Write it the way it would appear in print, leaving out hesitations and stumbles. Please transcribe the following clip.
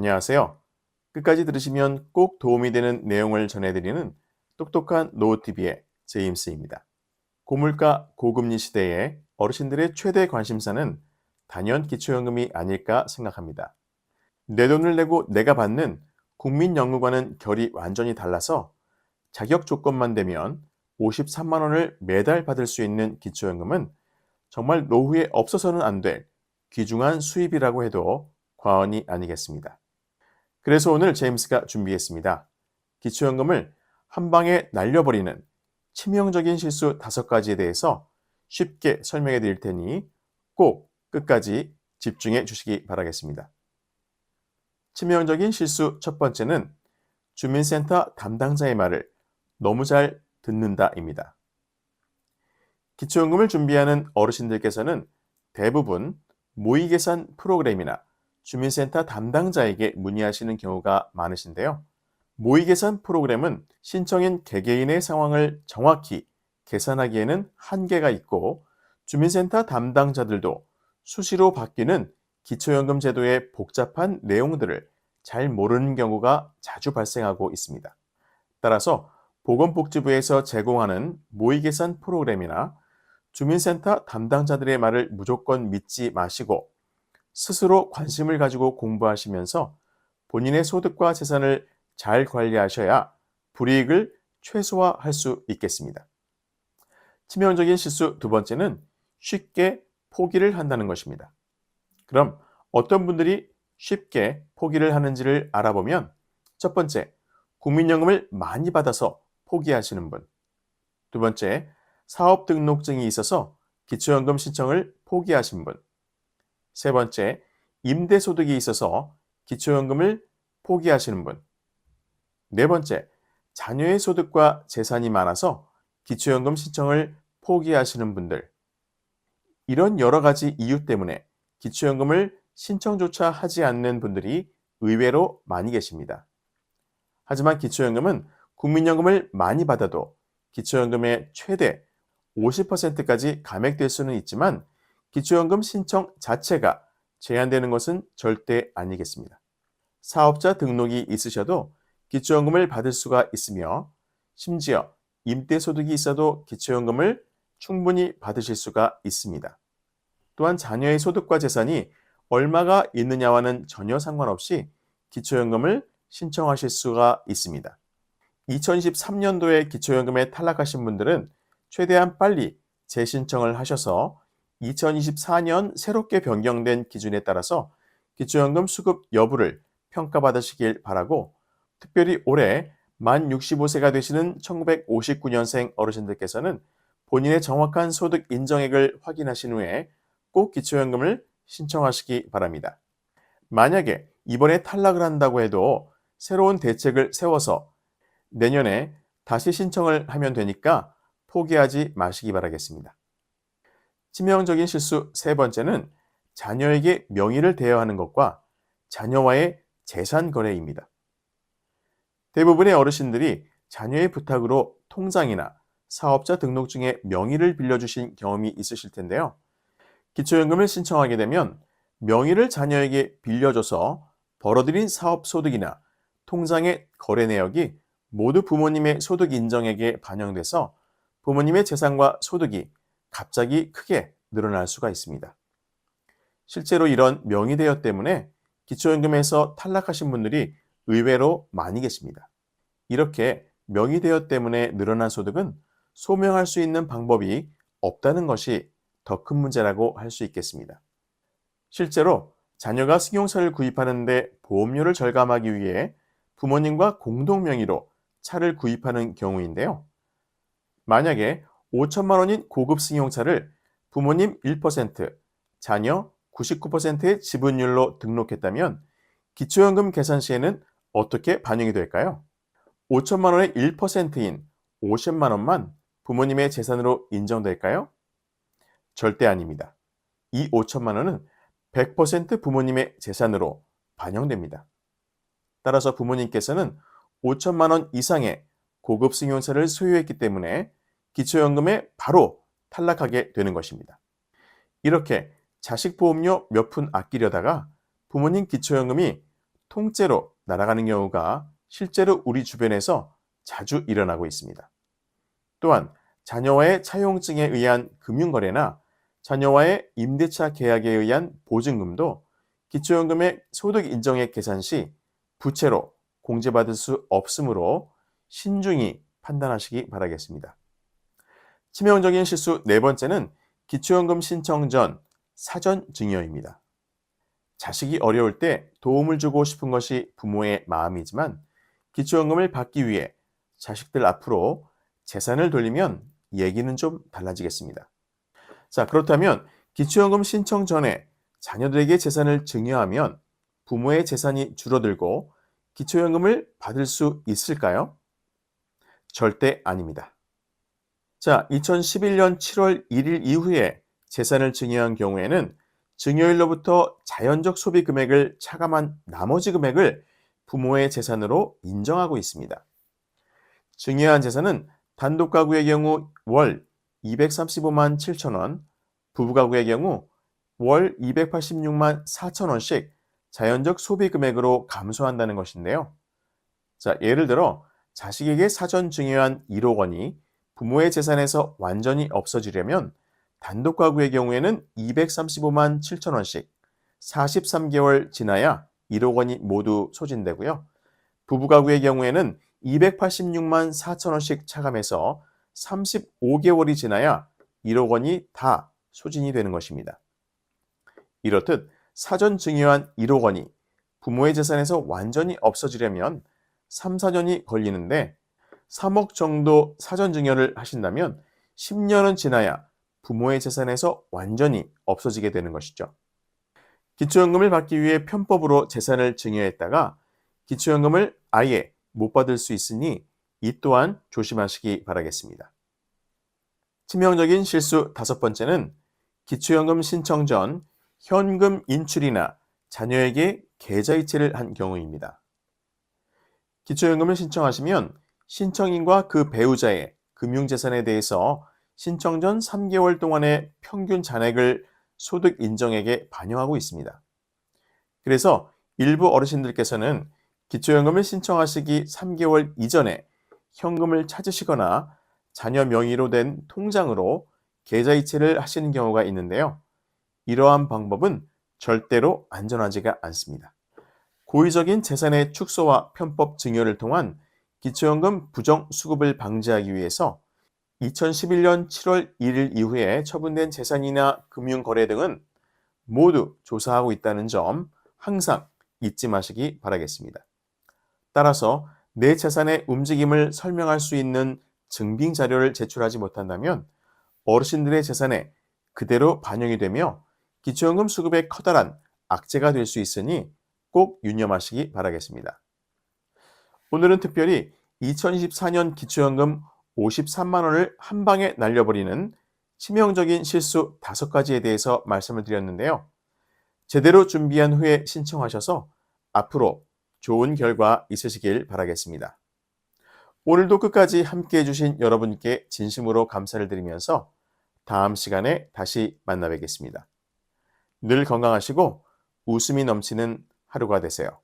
안녕하세요. 끝까지 들으시면 꼭 도움이 되는 내용을 전해드리는 똑똑한 노트비의 제임스입니다. 고물가 고금리 시대에 어르신들의 최대 관심사는 단연 기초연금이 아닐까 생각합니다. 내 돈을 내고 내가 받는 국민연금과는 결이 완전히 달라서 자격 조건만 되면 53만 원을 매달 받을 수 있는 기초연금은 정말 노후에 없어서는 안 될 귀중한 수입이라고 해도 과언이 아니겠습니다. 그래서 오늘 제임스가 준비했습니다. 기초연금을 한 방에 날려버리는 치명적인 실수 5가지에 대해서 쉽게 설명해 드릴 테니 꼭 끝까지 집중해 주시기 바라겠습니다. 치명적인 실수 첫 번째는 주민센터 담당자의 말을 너무 잘 듣는다입니다. 기초연금을 준비하는 어르신들께서는 대부분 모의계산 프로그램이나 주민센터 담당자에게 문의하시는 경우가 많으신데요. 모의계산 프로그램은 신청인 개개인의 상황을 정확히 계산하기에는 한계가 있고 주민센터 담당자들도 수시로 바뀌는 기초연금 제도의 복잡한 내용들을 잘 모르는 경우가 자주 발생하고 있습니다. 따라서 보건복지부에서 제공하는 모의계산 프로그램이나 주민센터 담당자들의 말을 무조건 믿지 마시고 스스로 관심을 가지고 공부하시면서 본인의 소득과 재산을 잘 관리하셔야 불이익을 최소화할 수 있겠습니다. 치명적인 실수 두 번째는 쉽게 포기를 한다는 것입니다. 그럼 어떤 분들이 쉽게 포기를 하는지를 알아보면 첫 번째, 국민연금을 많이 받아서 포기하시는 분. 두 번째, 사업 등록증이 있어서 기초연금 신청을 포기하신 분. 세 번째, 임대소득이 있어서 기초연금을 포기하시는 분. 네 번째, 자녀의 소득과 재산이 많아서 기초연금 신청을 포기하시는 분들. 이런 여러 가지 이유 때문에 기초연금을 신청조차 하지 않는 분들이 의외로 많이 계십니다. 하지만 기초연금은 국민연금을 많이 받아도 기초연금의 최대 50%까지 감액될 수는 있지만 기초연금 신청 자체가 제한되는 것은 절대 아니겠습니다. 사업자 등록이 있으셔도 기초연금을 받을 수가 있으며 심지어 임대소득이 있어도 기초연금을 충분히 받으실 수가 있습니다. 또한 자녀의 소득과 재산이 얼마가 있느냐와는 전혀 상관없이 기초연금을 신청하실 수가 있습니다. 2023년도에 기초연금에 탈락하신 분들은 최대한 빨리 재신청을 하셔서 2024년 새롭게 변경된 기준에 따라서 기초연금 수급 여부를 평가받으시길 바라고 특별히 올해 만 65세가 되시는 1959년생 어르신들께서는 본인의 정확한 소득 인정액을 확인하신 후에 꼭 기초연금을 신청하시기 바랍니다. 만약에 이번에 탈락을 한다고 해도 새로운 대책을 세워서 내년에 다시 신청을 하면 되니까 포기하지 마시기 바라겠습니다. 치명적인 실수 세 번째는 자녀에게 명의를 대여하는 것과 자녀와의 재산 거래입니다. 대부분의 어르신들이 자녀의 부탁으로 통장이나 사업자 등록증에 명의를 빌려주신 경험이 있으실 텐데요. 기초연금을 신청하게 되면 명의를 자녀에게 빌려줘서 벌어들인 사업 소득이나 통장의 거래 내역이 모두 부모님의 소득 인정액에 반영돼서 부모님의 재산과 소득이 갑자기 크게 늘어날 수가 있습니다. 실제로 이런 명의 대여 때문에 기초연금에서 탈락하신 분들이 의외로 많이 계십니다. 이렇게 명의 대여 때문에 늘어난 소득은 소명할 수 있는 방법이 없다는 것이 더 큰 문제라고 할 수 있겠습니다. 실제로 자녀가 승용차를 구입하는데 보험료를 절감하기 위해 부모님과 공동 명의로 차를 구입하는 경우인데요. 만약에 5천만 원인 고급 승용차를 부모님 1%, 자녀 99%의 지분율로 등록했다면 기초연금 계산 시에는 어떻게 반영이 될까요? 5천만 원의 1%인 50만 원만 부모님의 재산으로 인정될까요? 절대 아닙니다. 이 5천만 원은 100% 부모님의 재산으로 반영됩니다. 따라서 부모님께서는 5천만 원 이상의 고급 승용차를 소유했기 때문에 기초연금에 바로 탈락하게 되는 것입니다. 이렇게 자식 보험료 몇 푼 아끼려다가 부모님 기초연금이 통째로 날아가는 경우가 실제로 우리 주변에서 자주 일어나고 있습니다. 또한 자녀와의 차용증에 의한 금융거래나 자녀와의 임대차 계약에 의한 보증금도 기초연금의 소득 인정액 계산 시 부채로 공제받을 수 없으므로 신중히 판단하시기 바라겠습니다. 치명적인 실수 네 번째는 기초연금 신청 전 사전 증여입니다. 자식이 어려울 때 도움을 주고 싶은 것이 부모의 마음이지만 기초연금을 받기 위해 자식들 앞으로 재산을 돌리면 얘기는 좀 달라지겠습니다. 자, 그렇다면 기초연금 신청 전에 자녀들에게 재산을 증여하면 부모의 재산이 줄어들고 기초연금을 받을 수 있을까요? 절대 아닙니다. 자, 2011년 7월 1일 이후에 재산을 증여한 경우에는 증여일로부터 자연적 소비 금액을 차감한 나머지 금액을 부모의 재산으로 인정하고 있습니다. 증여한 재산은 단독 가구의 경우 월 235만 7천 원, 부부 가구의 경우 월 286만 4천 원씩 자연적 소비 금액으로 감소한다는 것인데요. 자, 예를 들어 자식에게 사전 증여한 1억 원이 부모의 재산에서 완전히 없어지려면 단독 가구의 경우에는 235만 7천 원씩 43개월 지나야 1억 원이 모두 소진되고요. 부부 가구의 경우에는 286만 4천 원씩 차감해서 35개월이 지나야 1억 원이 다 소진이 되는 것입니다. 이렇듯 사전 증여한 1억 원이 부모의 재산에서 완전히 없어지려면 3, 4년이 걸리는데 3억 정도 사전 증여를 하신다면 10년은 지나야 부모의 재산에서 완전히 없어지게 되는 것이죠. 기초연금을 받기 위해 편법으로 재산을 증여했다가 기초연금을 아예 못 받을 수 있으니 이 또한 조심하시기 바라겠습니다. 치명적인 실수 다섯 번째는 기초연금 신청 전 현금 인출이나 자녀에게 계좌이체를 한 경우입니다. 기초연금을 신청하시면 신청인과 그 배우자의 금융재산에 대해서 신청 전 3개월 동안의 평균 잔액을 소득 인정액에 반영하고 있습니다. 그래서 일부 어르신들께서는 기초연금을 신청하시기 3개월 이전에 현금을 찾으시거나 자녀 명의로 된 통장으로 계좌이체를 하시는 경우가 있는데요. 이러한 방법은 절대로 안전하지가 않습니다. 고의적인 재산의 축소와 편법 증여를 통한 기초연금 부정수급을 방지하기 위해서 2011년 7월 1일 이후에 처분된 재산이나 금융거래 등은 모두 조사하고 있다는 점 항상 잊지 마시기 바라겠습니다. 따라서 내 재산의 움직임을 설명할 수 있는 증빙 자료를 제출하지 못한다면 어르신들의 재산에 그대로 반영이 되며 기초연금 수급에 커다란 악재가 될 수 있으니 꼭 유념하시기 바라겠습니다. 오늘은 특별히 2024년 기초연금 53만 원을 한 방에 날려버리는 치명적인 실수 5가지에 대해서 말씀을 드렸는데요. 제대로 준비한 후에 신청하셔서 앞으로 좋은 결과 있으시길 바라겠습니다. 오늘도 끝까지 함께해 주신 여러분께 진심으로 감사를 드리면서 다음 시간에 다시 만나 뵙겠습니다. 늘 건강하시고 웃음이 넘치는 하루가 되세요.